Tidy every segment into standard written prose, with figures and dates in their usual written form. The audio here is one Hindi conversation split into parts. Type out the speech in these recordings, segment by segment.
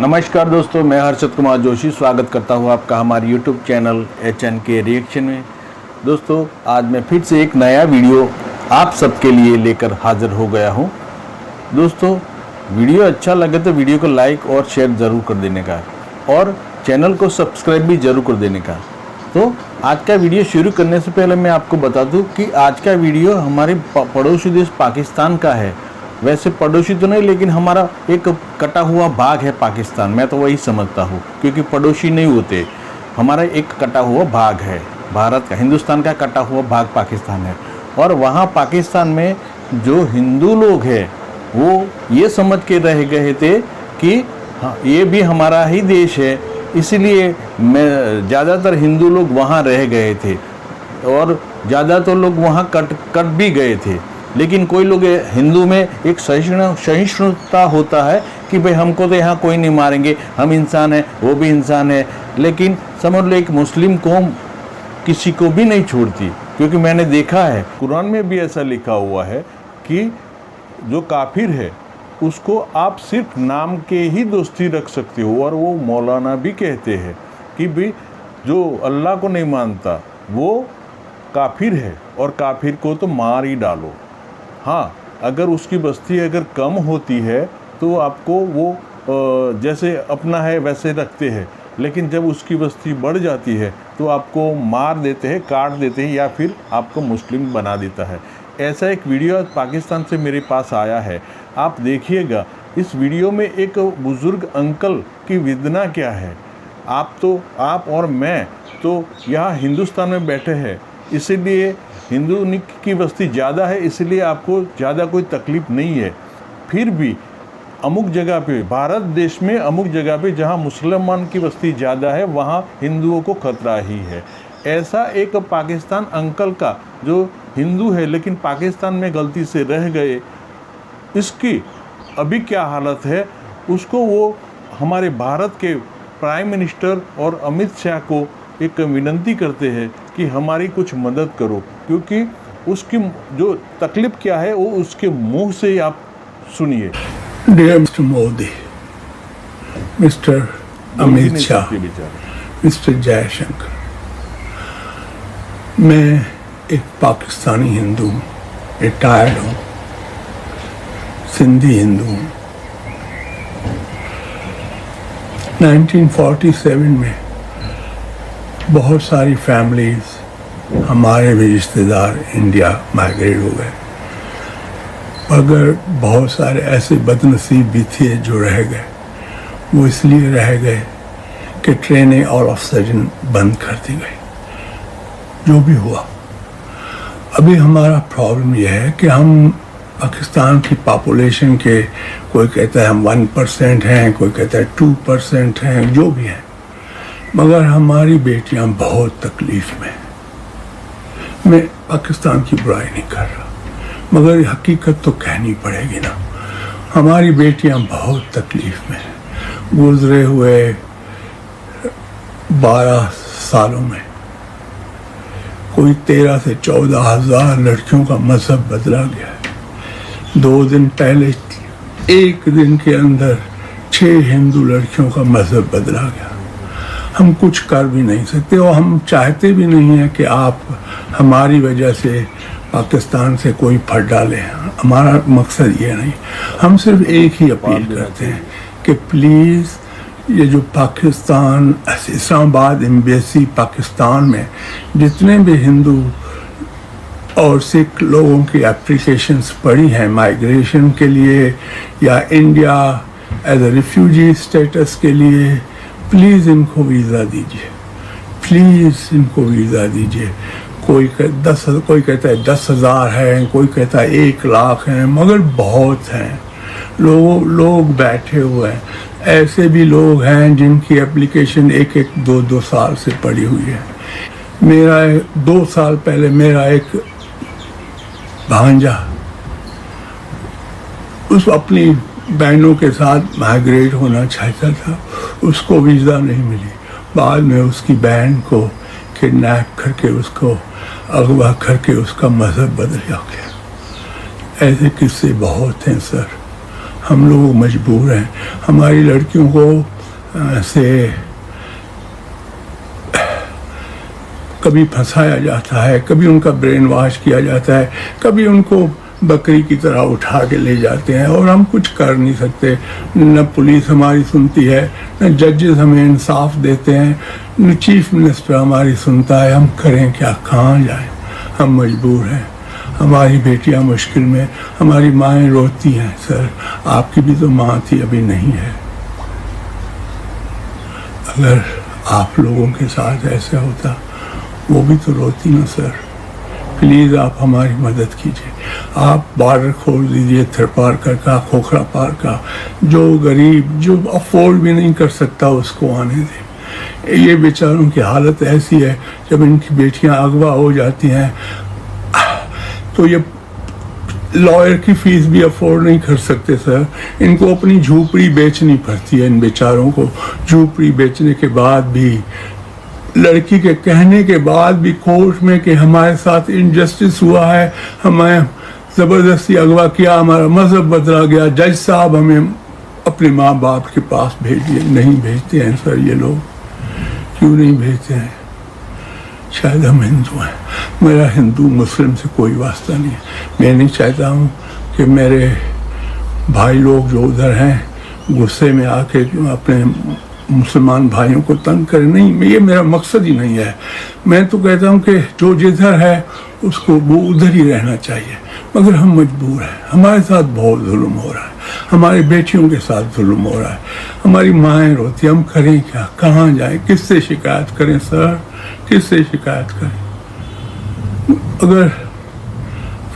नमस्कार दोस्तों, मैं हर्षद कुमार जोशी स्वागत करता हूं आपका हमारे YouTube चैनल HNK रिएक्शन में। दोस्तों, आज मैं फिर से एक नया वीडियो आप सबके लिए लेकर हाजिर हो गया हूं। दोस्तों, वीडियो अच्छा लगे तो वीडियो को लाइक और शेयर ज़रूर कर देने का और चैनल को सब्सक्राइब भी ज़रूर कर देने का। तो आज का वीडियो शुरू करने से पहले मैं आपको बता दूं कि आज का वीडियो हमारे पड़ोसी देश पाकिस्तान का है। वैसे पड़ोसी तो नहीं, लेकिन हमारा एक कटा हुआ भाग है पाकिस्तान। मैं तो वही समझता हूँ, क्योंकि पड़ोसी नहीं होते, हमारा एक कटा हुआ भाग है भारत का। हिंदुस्तान का कटा हुआ भाग पाकिस्तान है। और वहाँ पाकिस्तान में जो हिंदू लोग हैं वो ये समझ के रह गए थे कि हाँ, ये भी हमारा ही देश है, इसलिए मैं ज़्यादातर हिंदू लोग वहाँ रह गए थे और ज़्यादातर लोग वहाँ कट भी गए थे। लेकिन कोई लोग हिंदू में एक सहिष्णुता होता है कि भाई हमको तो यहाँ कोई नहीं मारेंगे, हम इंसान हैं, वो भी इंसान है। लेकिन समझ लो एक मुस्लिम कौम किसी को भी नहीं छोड़ती, क्योंकि मैंने देखा है कुरान में भी ऐसा लिखा हुआ है कि जो काफिर है उसको आप सिर्फ नाम के ही दोस्ती रख सकते हो। और वो मौलाना भी कहते हैं कि भाई जो अल्लाह को नहीं मानता वो काफिर है और काफिर को तो मार ही डालो। हाँ, अगर उसकी बस्ती अगर कम होती है तो आपको वो जैसे अपना है वैसे रखते हैं, लेकिन जब उसकी बस्ती बढ़ जाती है तो आपको मार देते हैं, काट देते हैं, या फिर आपको मुस्लिम बना देता है। ऐसा एक वीडियो पाकिस्तान से मेरे पास आया है, आप देखिएगा। इस वीडियो में एक बुज़ुर्ग अंकल की वेदना क्या है। आप और मैं तो यहाँ हिंदुस्तान में बैठे हैं, इसीलिए हिंदू की बस्ती ज़्यादा है, इसलिए आपको ज़्यादा कोई तकलीफ़ नहीं है। फिर भी अमुक जगह पे, भारत देश में अमुक जगह पे जहाँ मुसलमान की बस्ती ज़्यादा है वहाँ हिंदुओं को खतरा ही है। ऐसा एक पाकिस्तान अंकल का जो हिंदू है लेकिन पाकिस्तान में गलती से रह गए, इसकी अभी क्या हालत है उसको वो हमारे भारत के प्राइम मिनिस्टर और अमित शाह को एक विनती करते हैं कि हमारी कुछ मदद करो, क्योंकि उसकी जो तकलीफ क्या है वो उसके मुंह से ही आप सुनिए। Dear mister Modi, mister Amit Shah, mister Jaishankar, मैं एक पाकिस्तानी हिंदू हूँ, रिटायर्ड हूँ, सिंधी हिंदू हूँ। 1947 में बहुत सारी फैमिलीज हमारे भी रिश्तेदार इंडिया माइग्रेट हो गए, मगर बहुत सारे ऐसे बदनसीब भी थे जो रह गए। वो इसलिए रह गए कि ट्रेनें ऑल ऑफ सडन बंद कर दी गई। जो भी हुआ, अभी हमारा प्रॉब्लम यह है कि हम पाकिस्तान की पॉपुलेशन के, कोई कहता है हम 1% हैं, कोई कहता है 2% हैं, जो भी हैं, मगर हमारी बेटियां बहुत तकलीफ में। मैं पाकिस्तान की बुराई नहीं कर रहा, मगर हकीकत तो कहनी पड़ेगी ना। हमारी बेटियां बहुत तकलीफ में। गुजरे हुए 12 सालों में कोई 13 से 14 हज़ार लड़कियों का मजहब बदला गया है। 2 दिन पहले एक दिन के अंदर 6 हिंदू लड़कियों का मजहब बदला गया। हम कुछ कर भी नहीं सकते और हम चाहते भी नहीं हैं कि आप हमारी वजह से पाकिस्तान से कोई फट डाले। हमारा मकसद ये नहीं, हम सिर्फ एक ही अपील करते हैं कि प्लीज़ ये जो पाकिस्तान इस्लामाबाद एम्बेसी पाकिस्तान में जितने भी हिंदू और सिख लोगों की एप्लीकेशंस पड़ी हैं माइग्रेशन के लिए या India as a refugee status के लिए, प्लीज़ इनको वीज़ा दीजिए, प्लीज़ इनको वीज़ा दीजिए। कोई कहता है 10,000 हैं, कोई कहता है 1 लाख हैं, मगर बहुत हैं। लोग बैठे हुए हैं। ऐसे भी लोग हैं जिनकी एप्लीकेशन 1-1, 2-2 साल से पड़ी हुई है। मेरा 2 साल पहले मेरा एक भांजा उस अपनी बहनों के साथ माइग्रेट होना चाहता था, उसको वीज़ा नहीं मिली। बाद में उसकी बहन को किडनैप करके उसको अगवा करके उसका मज़हब बदल गया। ऐसे किस्से बहुत हैं सर। हम लोग मजबूर हैं। हमारी लड़कियों को से कभी फंसाया जाता है, कभी उनका ब्रेन वॉश किया जाता है, कभी उनको बकरी की तरह उठा के ले जाते हैं और हम कुछ कर नहीं सकते। न पुलिस हमारी सुनती है, न जजेस हमें इंसाफ देते हैं, न चीफ मिनिस्टर हमारी सुनता है। हम करें क्या, कहाँ जाएं? हम मजबूर हैं। हमारी बेटियां मुश्किल में, हमारी माएँ रोती हैं। सर, आपकी भी तो माँ थी, अभी नहीं है। अगर आप लोगों के साथ ऐसा होता, वो भी तो रोती ना सर। प्लीज़ आप हमारी मदद कीजिए। आप बॉर्डर खोल दीजिए, थरपारकर का, खोखरा पार का। जो गरीब, जो अफोर्ड भी नहीं कर सकता, उसको आने दें। ये बेचारों की हालत ऐसी है, जब इनकी बेटियां अगवा हो जाती हैं तो ये लॉयर की फीस भी अफोर्ड नहीं कर सकते सर। इनको अपनी झूपड़ी बेचनी पड़ती है। इन बेचारों को झूपड़ी बेचने के बाद भी, लड़की के कहने के बाद भी कोर्ट में कि हमारे साथ इनजस्टिस हुआ है, हमें ज़बरदस्ती अगवा किया, हमारा मज़हब बदला गया, जज साहब हमें अपने माँ बाप के पास भेजिए। नहीं भेजते हैं सर ये लोग। क्यों नहीं भेजते हैं? शायद हम हिंदू हैं। मेरा हिंदू मुस्लिम से कोई वास्ता नहीं है। मैं नहीं चाहता हूँ कि मेरे भाई लोग जो उधर हैं गुस्से में आके अपने मुसलमान भाइयों को तंग करें। नहीं, ये मेरा मकसद ही नहीं है। मैं तो कहता हूँ कि जो जिधर है उसको वो उधर ही रहना चाहिए। मगर हम मजबूर हैं। हमारे साथ बहुत जुल्म हो रहा है, हमारी बेटियों के साथ जुल्म हो रहा है, हमारी माएँ रोती। हम करें क्या, कहाँ जाएं, किससे शिकायत करें सर, किससे शिकायत करें? अगर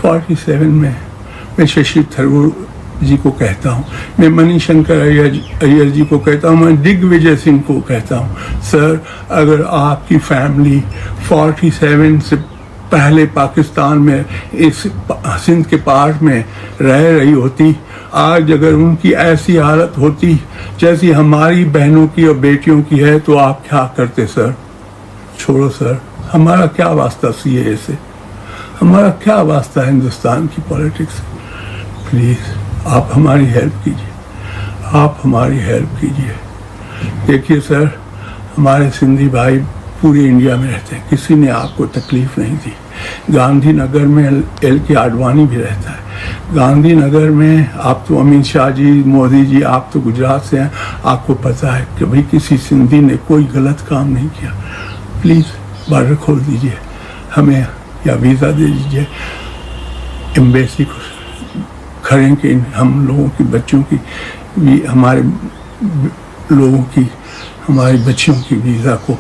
47 में मैं शशि थरूर जी को कहता हूँ, मैं मणिशंकर अय्यर जी को कहता हूँ, मैं दिग्विजय सिंह को कहता हूँ, सर अगर आपकी फैमिली 47 से पहले पाकिस्तान में इस सिंध के पार्ट में रह रही होती, आज अगर उनकी ऐसी हालत होती जैसी हमारी बहनों की और बेटियों की है, तो आप क्या करते सर? छोड़ो सर, हमारा क्या वास्ता सीए से, हमारा क्या वास्ता हिंदुस्तान की पॉलिटिक्स से? प्लीज़ आप हमारी हेल्प कीजिए, आप हमारी हेल्प कीजिए। देखिए सर, हमारे सिंधी भाई पूरे इंडिया में रहते हैं, किसी ने आपको तकलीफ नहीं दी। गांधीनगर में LK आडवाणी भी रहता है। गांधीनगर में आप तो अमित शाह जी, मोदी जी, आप तो गुजरात से हैं, आपको पता है कि भाई किसी सिंधी ने कोई गलत काम नहीं किया। प्लीज़ बॉर्डर खोल दीजिए हमें, या वीज़ा दे दीजिए, एम्बेसी को खड़े कि हम लोगों की बच्चों की भी, हमारे लोगों की, हमारी बच्चियों की वीज़ा को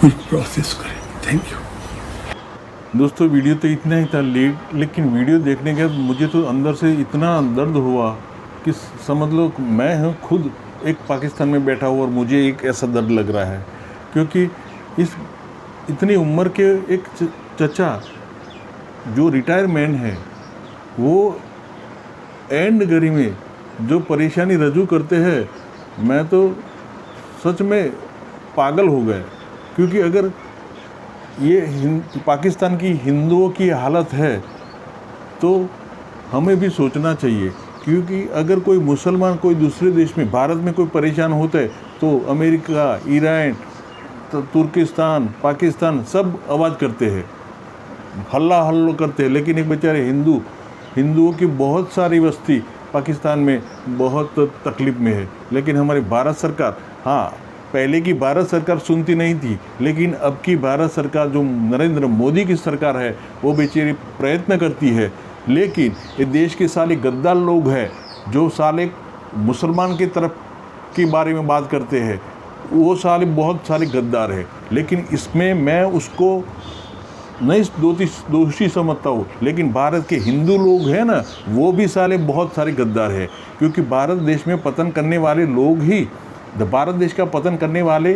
कुछ प्रोसेस करें। Thank you. दोस्तों, वीडियो तो इतना ही था, लेकिन वीडियो देखने के बाद मुझे तो अंदर से इतना दर्द हुआ कि समझ लो मैं हूँ खुद एक पाकिस्तान में बैठा हुआ और मुझे एक ऐसा दर्द लग रहा है। क्योंकि इस इतनी उम्र के एक चचा जो रिटायरमेंट है, वो एंड घड़ी में जो परेशानी रजू करते हैं, मैं तो सच में पागल हो गए। क्योंकि अगर ये पाकिस्तान की हिंदुओं की हालत है तो हमें भी सोचना चाहिए। क्योंकि अगर कोई मुसलमान कोई दूसरे देश में, भारत में कोई परेशान होता है तो अमेरिका, ईरान, तुर्किस्तान, पाकिस्तान सब आवाज़ करते हैं, हल्ला हल्लो करते हैं। लेकिन एक बेचारे हिंदुओं की बहुत सारी बस्ती पाकिस्तान में बहुत तकलीफ़ में है। लेकिन हमारी भारत सरकार, हाँ, पहले की भारत सरकार सुनती नहीं थी, लेकिन अब की भारत सरकार जो नरेंद्र मोदी की सरकार है, वो बेचारी प्रयत्न करती है। लेकिन ये देश के साले गद्दार लोग हैं जो साले मुसलमान की तरफ के बारे में बात करते हैं, वो साले बहुत सारे गद्दार हैं। लेकिन इसमें मैं उसको नहीं दोषी समझता हूँ, लेकिन भारत के हिंदू लोग हैं ना, वो भी साले बहुत सारे गद्दार हैं। क्योंकि भारत देश में पतन करने वाले लोग ही, भारत देश का पतन करने वाले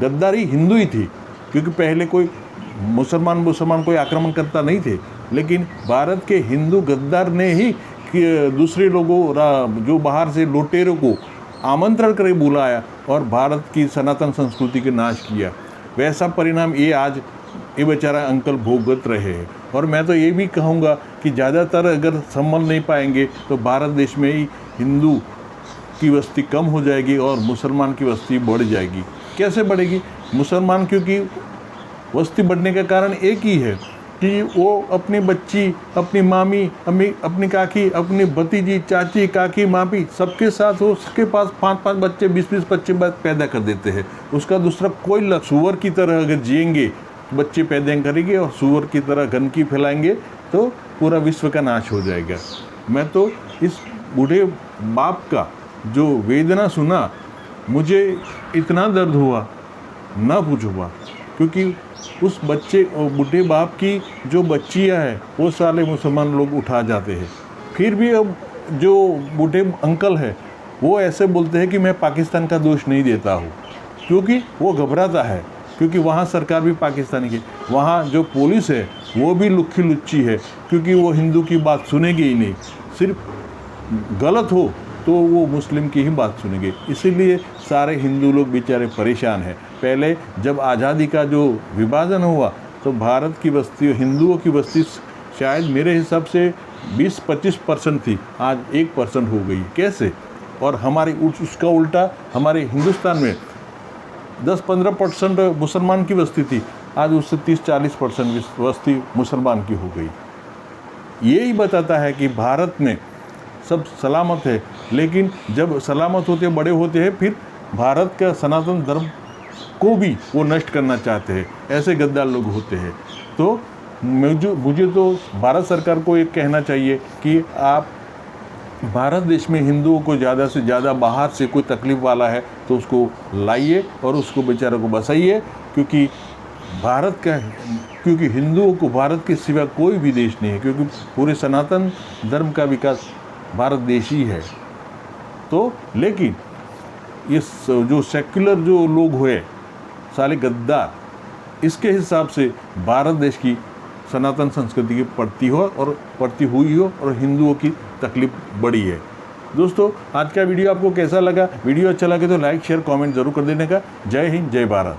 गद्दार ही हिंदू ही थे। क्योंकि पहले कोई मुसलमान कोई आक्रमण करता नहीं थे, लेकिन भारत के हिंदू गद्दार ने ही दूसरे लोगों जो बाहर से लुटेरों को आमंत्रण कर बुलाया और भारत की सनातन संस्कृति के नाश किया। वैसा परिणाम ये आज ये बेचारा अंकल भोगत रहे हैं। और मैं तो ये भी कहूँगा कि ज़्यादातर अगर संभल नहीं पाएंगे तो भारत देश में ही हिंदू की बस्ती कम हो जाएगी और मुसलमान की बस्ती बढ़ जाएगी। कैसे बढ़ेगी? मुसलमान क्योंकि बस्ती बढ़ने का कारण एक ही है कि वो अपनी बच्ची, अपनी मामी, अपनी काकी, अपनी भतीजी, चाची, काकी, मामी सबके साथ वो उसके पास 5-5 बच्चे, 20-20 बच्चे पैदा कर देते हैं। उसका दूसरा कोई लक्ष्य, सुअर की तरह अगर जिएंगे, बच्चे पैदा करेंगे और सुअर की तरह गंदगी फैलाएंगे तो पूरा विश्व का नाश हो जाएगा। मैं तो इस बूढ़े बाप का जो वेदना सुना, मुझे इतना दर्द हुआ ना पूछो बात, क्योंकि उस बच्चे बूढ़े बाप की जो बच्चियां हैं वो साले मुसलमान लोग उठा जाते हैं। फिर भी अब जो बूढ़े अंकल है वो ऐसे बोलते हैं कि मैं पाकिस्तान का दोष नहीं देता हूँ, क्योंकि वो घबराता है, क्योंकि वहाँ सरकार भी पाकिस्तानी की, वहाँ जो पुलिस है वो भी लुक्खी लुच्ची है, क्योंकि वो हिंदू की बात सुनेगी ही नहीं, सिर्फ गलत हो तो वो मुस्लिम की ही बात सुनेंगे। इसीलिए सारे हिंदू लोग बेचारे परेशान हैं। पहले जब आज़ादी का जो विभाजन हुआ तो भारत की बस्ती, हिंदुओं की बस्ती शायद मेरे हिसाब से 20-25% थी, आज 1% हो गई। कैसे? और हमारी उसका उल्टा हमारे हिंदुस्तान में 10-15% मुसलमान की बस्ती थी, आज उससे 30-40% बस्ती मुसलमान की हो गई। यही बताता है कि भारत में सब सलामत है, लेकिन जब सलामत होते बड़े होते हैं फिर भारत का सनातन धर्म को भी वो नष्ट करना चाहते हैं। ऐसे गद्दार लोग होते हैं। तो मुझे तो भारत सरकार को एक कहना चाहिए कि आप भारत देश में हिंदुओं को ज़्यादा से ज़्यादा, बाहर से कोई तकलीफ़ वाला है तो उसको लाइए और उसको बेचारों को बसाइए, क्योंकि क्योंकि हिंदुओं को भारत के सिवा कोई भी देश नहीं है, क्योंकि पूरे सनातन धर्म का विकास भारत देश ही है। तो लेकिन ये जो सेक्युलर जो लोग हुए साले गद्दार, इसके हिसाब से भारत देश की सनातन संस्कृति की पड़ती हुई हो और हिंदुओं की तकलीफ बढ़ी है। दोस्तों, आज का वीडियो आपको कैसा लगा? वीडियो अच्छा लगे तो लाइक, शेयर, कमेंट जरूर कर देने का। जय हिंद, जय भारत।